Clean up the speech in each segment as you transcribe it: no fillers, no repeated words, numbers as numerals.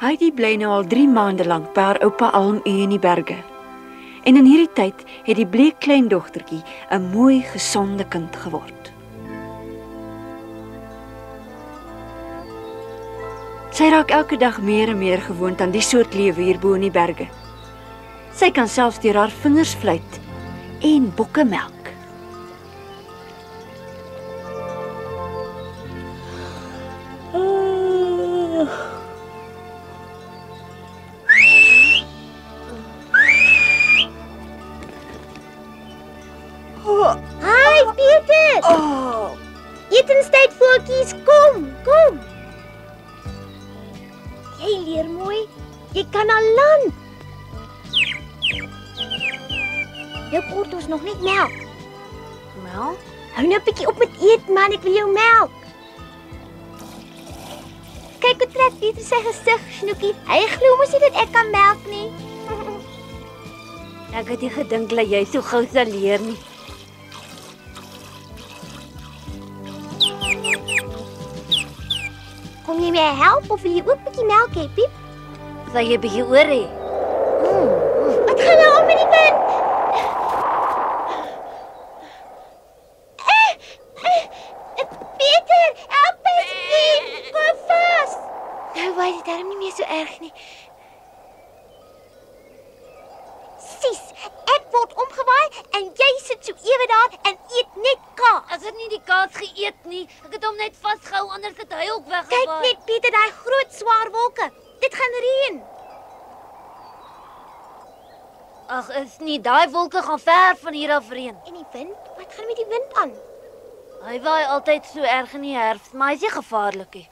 Heidi bly nou al 3 maande lank by haar oupa Alm in die berge. En in hierdie tyd het die bleek kleindogtertjie 'n mooi, gesonde kind geword. Sy raak elke dag meer en meer gewoond aan die soort lewe hierbo in die berge. Sy kan selfs deur haar vingers fluit en bokke melk. Hi, Peter! Etenstyd, voeltjies, kom! Jy leer mooi. Jy kan al land. Jou kort ons nog net melk. Melk? Hou nou 'n bietjie op met eet, man, ek wil jou melk. Kyk hoe trek Peter sy gesig, Snoekie. Hy glo mos nie dat ek kan melk nie. Ek het nie gedink dat jy so gou sal leer nie. Kom jy my help of wil jy ook 'n bietjie melk hê, Piep? Sal jy bietjie oor hê? Wat gaan nou om met die wind? Peter, help my asseblief. Kom vas. Nou was dit darm nie meer so erg nie. Sis, ek word omgewaai en jy sit so ewe daar en eet net kaas. Ek het nie die kaas geëet nie. Ek het hom net vasgehou, anders het hy ook weggevaar. Kyk net, Peter, daai groot swaar wolke. Dit gaan reën. Ag, is nie, daai wolke gaan ver van hier af reën. En die wind? Wat gaan met die wind aan? Hy waai altyd so erg in die herfs, maar hy's nie gevaarlik nie.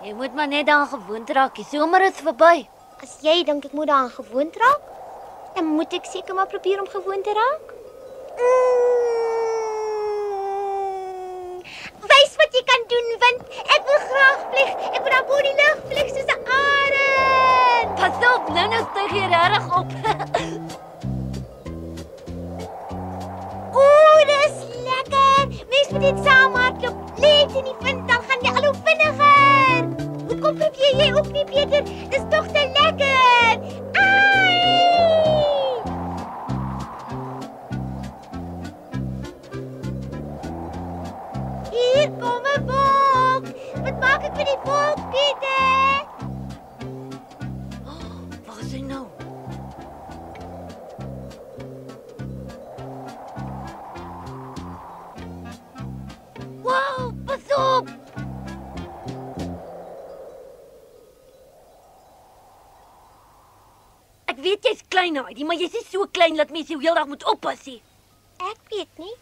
Jy moet maar net aan gewoond raak. Die somer is verby. As jy dink ek moet daaraan gewoond raak, dan moet ek seker maar probeer om gewoond te raak. Wys wat jy kan doen, wind. Ek wil graag vlieg. Ek wil daar bo die lug vlieg soos 'n arend. Pas op, nou styg jy regtig op. Dis lekker. Mens moet dit saam hardloop. Let in die wind, dan gaan jy al hoe vinniger. Hoekom probeer jy ook nie, Peter? Dis tog te lekker. Ai! Hier kom 'n wolk. Wat maak ek met die wolk, Peter? Waar is hy nou? Wow, pas op! Ek weet jy's klein, Heidi, maar jy's nie so klein dat mense jou heeldag moet oppas nie. Ek weet nie.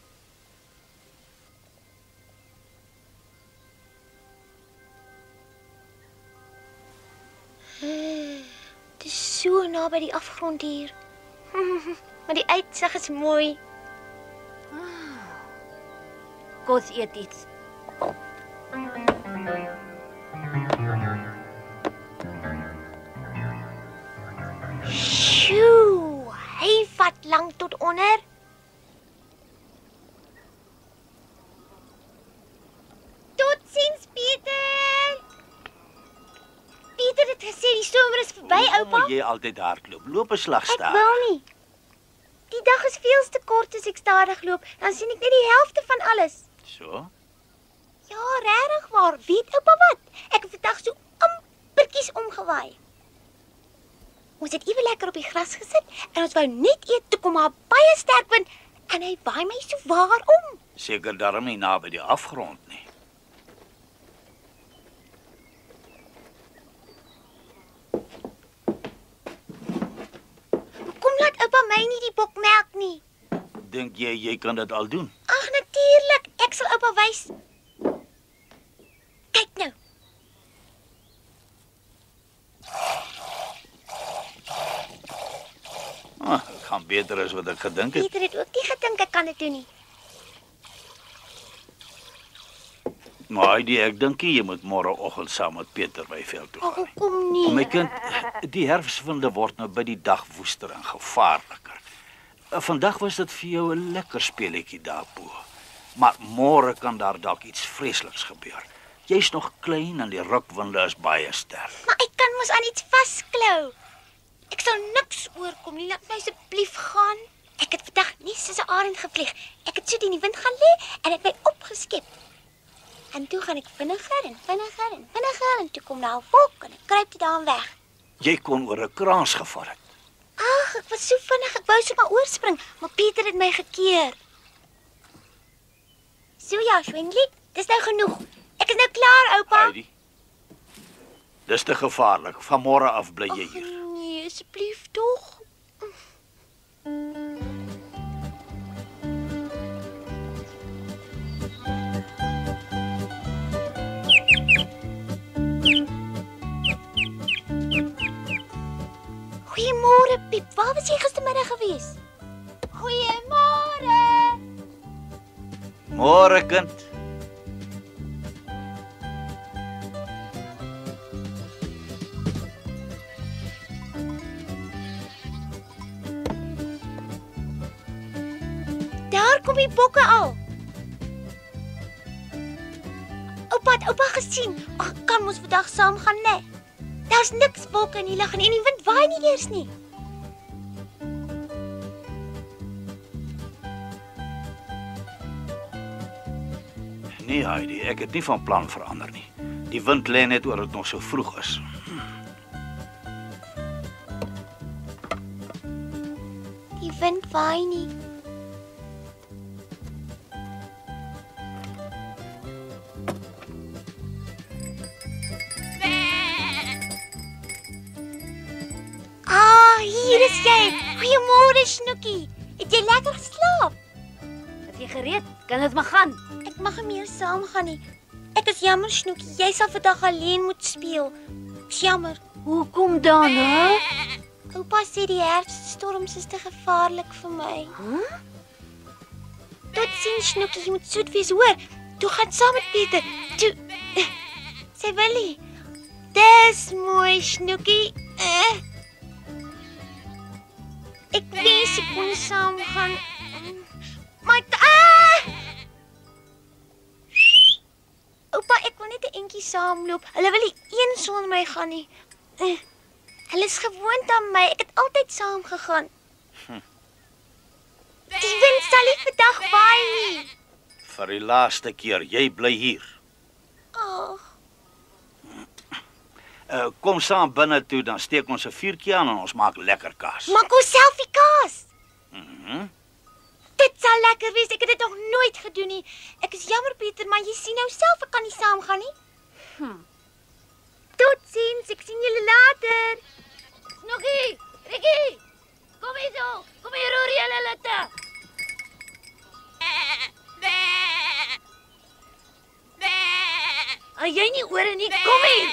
Het is so naby die afgrond hier. Maar die uitsig is mooi. Kom ons eet iets. Sjoe, lank tot onder. Totsiens, Pieter. Pieter het gesê die somer is verby, oupa. Moet jy altyd hardloop? Loop 'n slag Ek stadig. wil nie. Die dag is veel te kort as ek stadig loop. Dan sien ek net die helfte van alles. So? Ja, regtig waar. Weet oupa wat? Ek het vandag so ampertjies omgewaai. Ons het ewe lekker op die gras gesit en ons wou net eet toe kom 'n baie sterk wind en hy waai my so waar om. Seker daarom nie naby die afgrond nie. Hoekom laat oupa my nie die bok melk nie? Dink jy kan dit al doen? Ag natuurlik, ek sal oupa wys. Kyk nou. Dit gaan beter as wat ek gedink het. Pieter het ook nie gedink ek kan dit doen nie. Maar ek dink nie jy moet môreoggend saam met Pieter by veld toe Ag, gaan nie. hoekom nie? My kind, die herfswinde word nou by die dag woester en gevaarliker. Vandag was dit vir jou 'n lekker speletjie daarbo. Maar môre kan daar dalk iets vreesliks gebeur. Jy's nog klein en die rukwinde is baie sterk. Maar ek kan mos aan iets vasklou. Ek sal niks oorkom nie. Laat my asseblief gaan. Ek het vandag nie soos 'n arend gevlieg. Ek het so in die wind gaan lê en het my opgeskep. En toe gaan ek vinniger en toe kom daar 'n wolk en ek kruip dit daar weg. Jy kon oor 'n kraans geval het. Ag, ek was so vinnig, ek wou sommer oorspring, maar Pieter het my gekeer. So ja, Schwindlie, dis nou genoeg. Ek is nou klaar, oupa. Heidi. Dis te gevaarlik. Van môre af bly jy hier. Ag nee, asseblief tog. Goeiemôre, Piep. Waar was jy gistermiddag gewees? Goeiemôre. Môre kind. Daar kom die bokke al. Oupa het oupa gesien. Ag, kan ons vandag saam gaan, né? Daar's niks wolke in die lug en die wind waai nie eers nie. Nee, Heidi, ek het nie van plan verander nie. Die wind lê net oor dit nog so vroeg is. Die wind waai nie. Ah, hier is jy. Goeiemôre, Snoekie. Het jy lekker geslaap? Het jy gereed? Kan ons maar gaan? Ek mag nie meer saam gaan nie. Ek is jammer, Snoekie. Jy sal vandag alleen moet speel. Ek's jammer. Hoekom dan, hè? Oupa sê die herfsstorms is te gevaarlik vir my. Totsiens, Snoekie, jy moet soet wees, hoor. Toe gaan saam met Pieter. Toe. Sê Willie. Dis mooi, Snoekie. Ek wens ek kon saam gaan. Maar Oupa, ek wil net 'n entjie saamloop. Hulle wil nie een sonder my gaan nie. Hulle is gewoond aan my. Ek het altyd saam gegaan. Die wind sal nie vandag waai nie. Vir die laaste keer, jy bly hier. Ag, Kom saam binne toe, dan steek ons 'n vuurtjie aan en ons maak lekker kaas. maak ons selfie kaas. Mhm. Dit sal lekker wees. Ek het dit nog nooit gedoen nie. Ek is jammer, Pieter, maar jy sien nou self ek kan nie saam gaan nie. Totsiens, ek sien julle later. Snoekie, Rikkie, kom hier zo. Kom hier, roer julle litte. Jy nie ore nie, kom hier.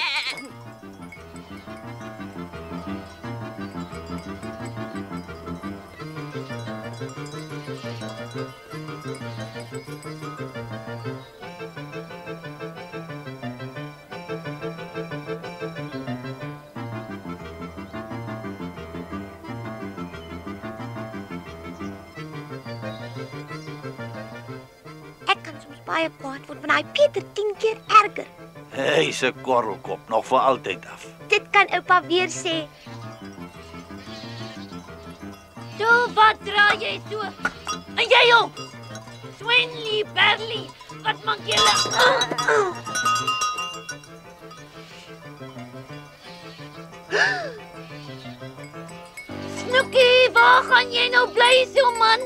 baie kwaad word, want hy Pieter 10 keer erger. Hy's 'n korrelkop, nog vir altyd af. Dit kan oupa weer sê. Toe, wat draai jy so? En jy ook? Swinley, Berlie, wat maak julle? Snookie, waar gaan jy nou bly so, man?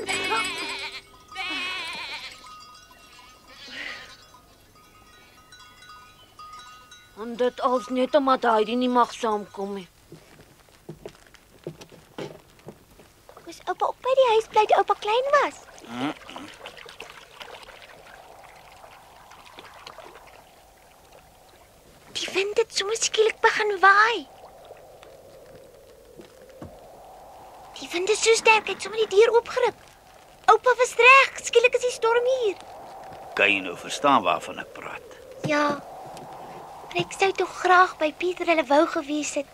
En dit als net omdat hy nie mag saamkom nie. Moes oupa ook by die huis bly toe oupa klein was? Die wind het sommer skielik begin waai. Die wind is so sterk, het sommer die deur oopgeruk. Oupa was reg, skielik is die storm hier. Kan jy nou verstaan waarvan ek praat? Ja, maar ek sou tog graag by Pieter hulle wou gewees het.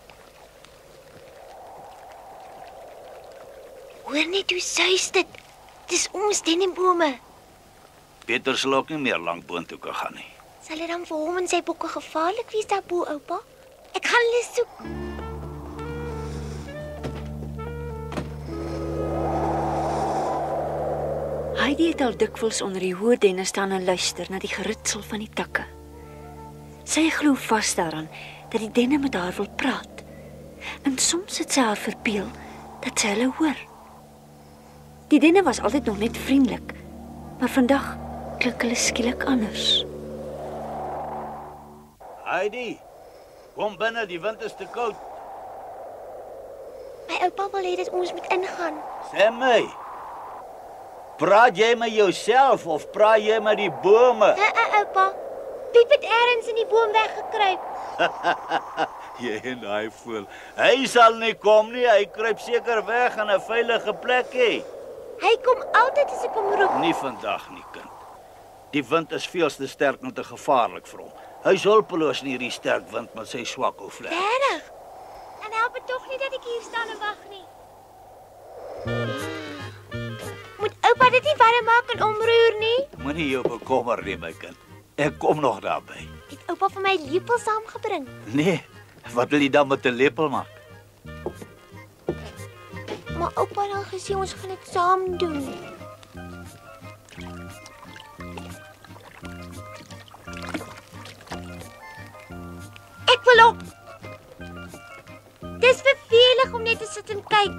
Hoor net hoe suis dit. Dis ons dennebome. Pieter sal ook nie meer lank boontoe kan gaan nie. Sal dit dan vir hom en sy bokke gevaarlik wees daarbo, oupa? Ek gaan hulle soek. Heidi het al dikwels onder die hoë denne staan en luister na die geritsel van die takke. Sy glo vas daaraan dat die denne met haar wil praat. En soms het sy haar verbeel dat sy hulle hoor. Die denne was altyd nog net vriendelik, maar vandag klink hulle skielik anders. Heidi, kom binne, die wind is te koud. My oupa wil hê dat ons moet ingaan. Sê my, praat jy met jouself of praat jy met die bome? Oupa. Piep het ergens in die boom weggekruip. Jy en hy voel. Hy sal nie kom nie, hy kruip seker weg in 'n veilige plekkie. Hy kom altyd as ek hom roep. Nie vandag nie, kind. Die wind is veel te sterk en te gevaarlik vir hom. Hy's hulpeloos in hierdie sterk wind met sy swak ou vlek. Regtig? En help dit tog nie dat ek hier staan en wag nie. Moet oupa dit nie warm maak en omroer nie? Moenie jou bekommer nie, my kind. Ek kom nog daarby. Het oupa vir my lepel saamgebring? Nee, wat wil jy dan met 'n lepel maak? Maar oupa het al gesê ons gaan dit saam doen. Ek wil op. Dis vervelig om net te sit en kyk.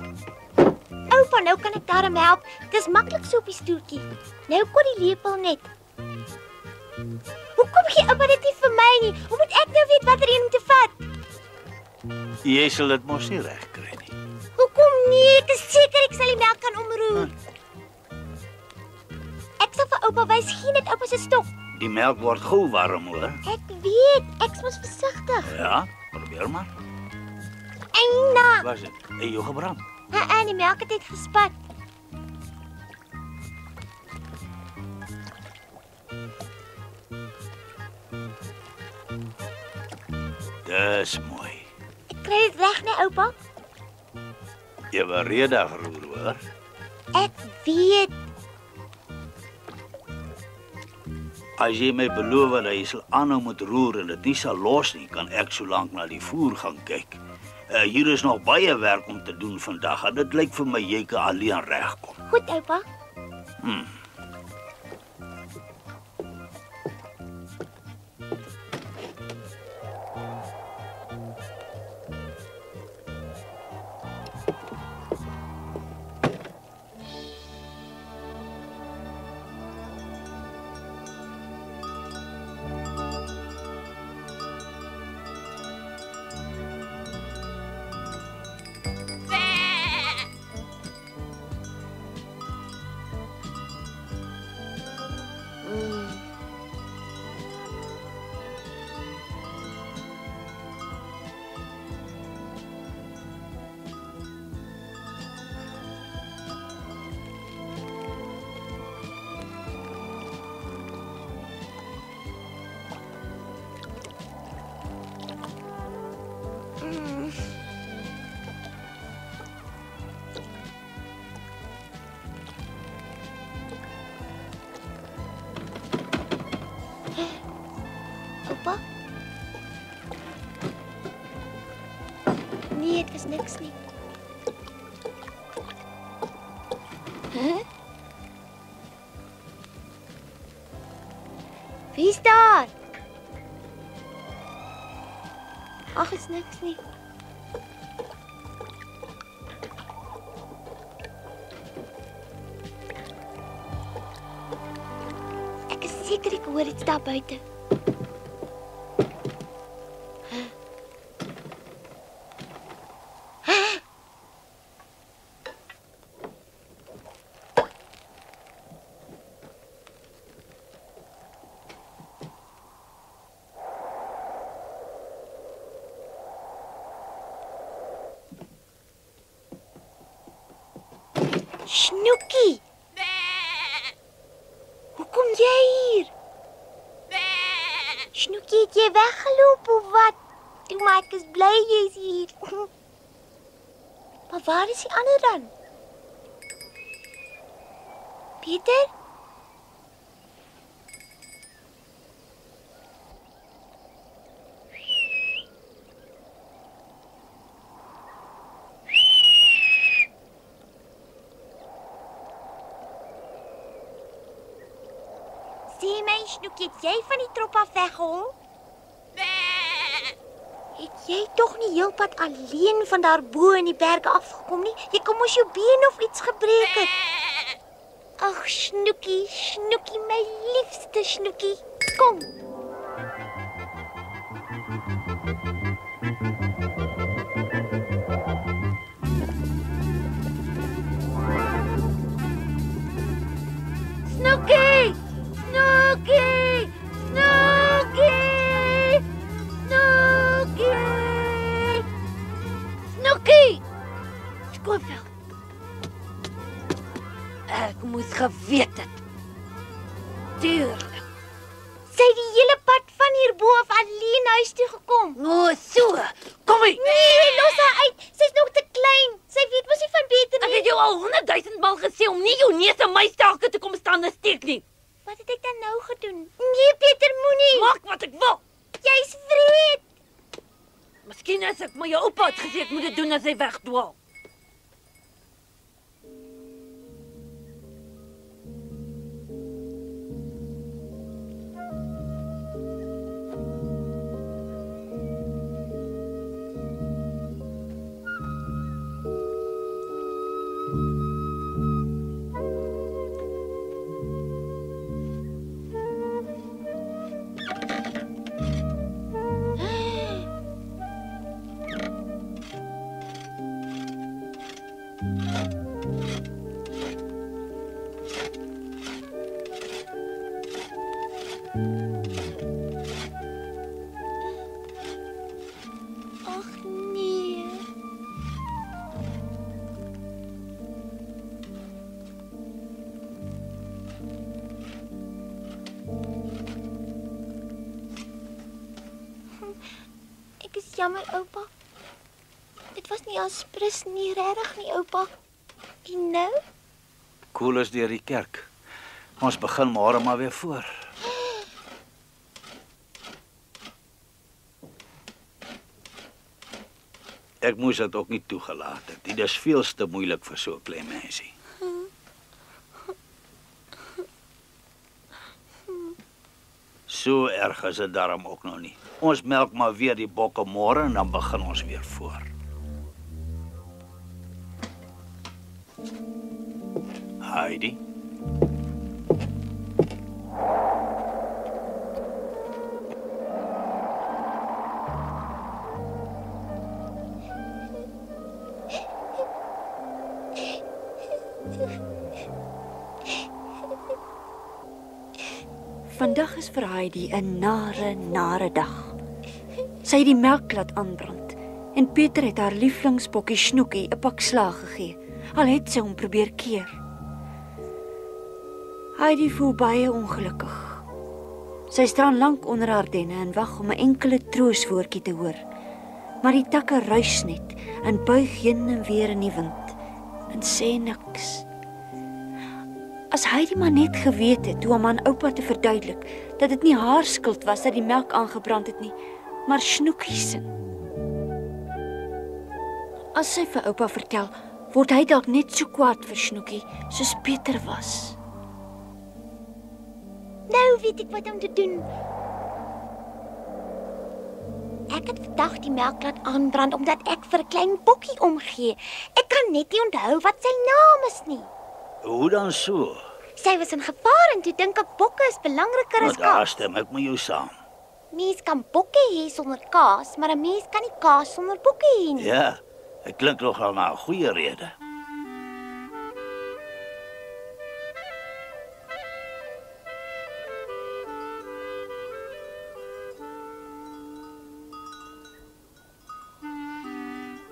Oupa, nou kan ek daarmee help. Dis maklik so op die stoeltjie. Nou kom die lepel net. Hoekom gee oupa dit nie vir my nie? Hoe moet ek nou weet watter een om te vat? Jy sal dit mos nie reg kry nie. Hoekom nie? Ek is seker ek sal die melk kan omroer. Ek sal vir oupa wys, gee net oupa se stok. Die melk word gou warm, hoor. Ek weet, ek's mos versigtig. Ja, probeer maar. Eina. Wat is dit? Het jy gebrand? Die melk het net gespat. Dis mooi. Ek kry dit reg, nee, oupa? Jy was redig roer, hoor. Ek weet. As jy my beloof dat jy sal aanhou met roer en dit nie sal los nie, kan ek so lank na die voer gaan kyk. Hier is nog baie werk om te doen vandag. En dit lyk vir my jy kan alleen regkom. Goed, oupa. niks nie. Huh? Wie is daar? Ag, is niks nie. Ek is seker ek hoor iets daar buite. Snoekie! Hoe kom jy hier? Snoekie, het jy weggeloop of wat? Toe maar ek is bly jy's hier. Maar waar is die ander dan? Pieter? Sê my, Snoekie, het jy van die trop af weggehol? Het jy toch nie heelpad alleen van daar bo in die berge afgekom nie? Jy kom mos jou been of iets gebreek het. Ag, Snoekie, Snoekie, my liefste Snoekie. Kom. Snoekie! Snoekie! Snoekie! Snoekie! Snoekie! Skoonveld. Ek moes geweet het. Tuurlik. Sy het die hele pad van hierbo af alleen huis toe gekom. O, so. Kom hier. Nee, los haar uit. Sy's nog te klein. Sy weet mos nie van beter Ek nie. het jou al 100 000 maal gesê om nie jou neus in my stelke te kom staan en steek nie. Wat het ek dan nou gedoen? Nee, Pieter, moenie. Maak wat ek wil. Jy's wreed. Miskien is ek, maar jou oupa het gesê ek moet dit doen as hy wegdwaal. Ag nee. Ek is jammer, oupa. Dit was nie aspres nie, regtig nie, oupa. En nou? Koel is deur die kerk. Ons begin môre maar weer voor. Ek moes dit ook nie toegelaat het. Dit is veel te moeilik vir so 'n klein meisie. So erg is dit daarom ook nog nie. Ons melk maar weer die bokke môre en dan begin ons weer voor. Heidi. Vandag is vir Heidi 'n nare dag. Sy het die melk laat aanbrand en Pieter het haar lieflingsbokkie Snoekie 'n pak slaag gegee. Al het sy hom probeer keer. Heidi voel baie ongelukkig. Sy staan lank onder haar denne en wag om 'n enkele trooswoordjie te hoor. Maar die takke ruis net en buig heen en weer in die wind en sê niks. As Heidi maar net geweet het hoe om aan oupa te verduidelik dat dit nie haar skuld was dat die melk aangebrand het nie, maar Snoekie se. As sy vir oupa vertel, word hy dalk net so kwaad vir Snoekie soos Pieter was. Nou weet ek wat om te doen. Ek het vandag die melk laat aanbrand omdat ek vir 'n klein bokkie omgee. Ek kan net nie onthou wat sy naam is nie. Hoe dan so? Sy was in gevaar en toe dink ek bokke is belangriker Nou as daar kaas. stem ek met jou saam. Mens kan bokke hê sonder kaas, maar 'n mens kan nie kaas sonder bokke hê nie. Ja, dit klink nogal na 'n goeie rede.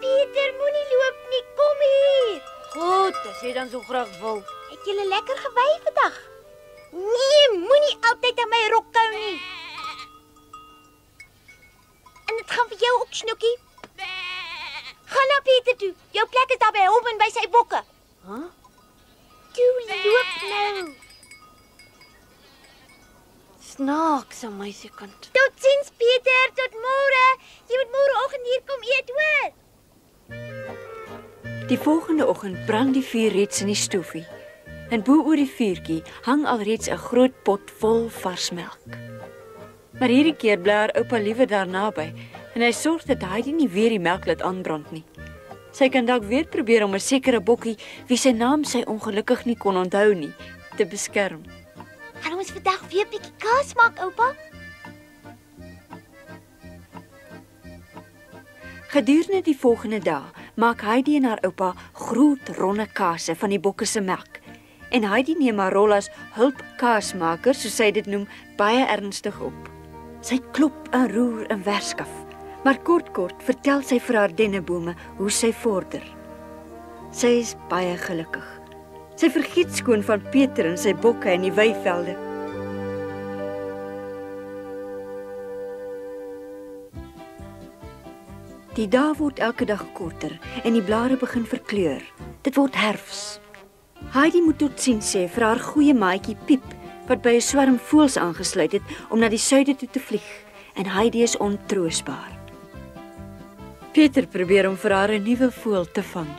Pieter, moenie loop nie, kom hier. Goed, as jy dan so graag wil. Het jy lekker gewy vandag? Nee, moenie altyd aan my rok kou nie. En dit gaan vir jou ook, Snoekie. Gaan na Pieter toe. Jou plek is daar by hom en by sy bokke. Huh? Toe loop nou. Snaaks aan my se kant. Totsiens, Pieter, tot môre. Jy moet môreoggend hier kom eet, hoor. Die volgende oggend brand die vuur reeds in die stoofie. En bo oor die vuurtjie hang alreeds 'n groot pot vol vars melk. Maar hierdie keer bly haar oupa liewer daar naby en hy sorg dat Heidi nie weer die melk laat aanbrand nie. Sy kan dalk weer probeer om 'n sekere bokkie wie sy naam sy ongelukkig nie kon onthou nie, te beskerm. Gaan ons vandag weer 'n bietjie kaas maak, oupa? Gedurende die volgende dae maak Heidi en haar oupa groot ronde kaase van die bokke se melk. En Heidi neem haar rol as hulpkaasmaker, soos sy dit noem, baie ernstig op. Sy klop en roer en werskaf, maar kort vertel sy vir haar dennebome hoe sy vorder. Sy is baie gelukkig. Sy vergiet skoon van Pieter en sy bokke in die weivelde. Die dae word elke dag korter en die blare begin verkleur. Dit word herfs. Heidi moet totsiens sê vir haar goeie maatjie Piep, wat by 'n swerm voëls aangesluit het om na die suide toe te vlieg, en Heidi is ontroosbaar. Pieter probeer om vir haar 'n nuwe voël te vang.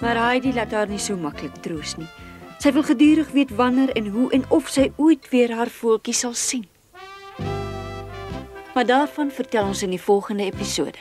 Maar Heidi laat haar nie so maklik troos nie. Sy wil gedurig weet wanneer en hoe en of sy ooit weer haar voeltjie sal sien. Maar daarvan vertel ons in die volgende episode.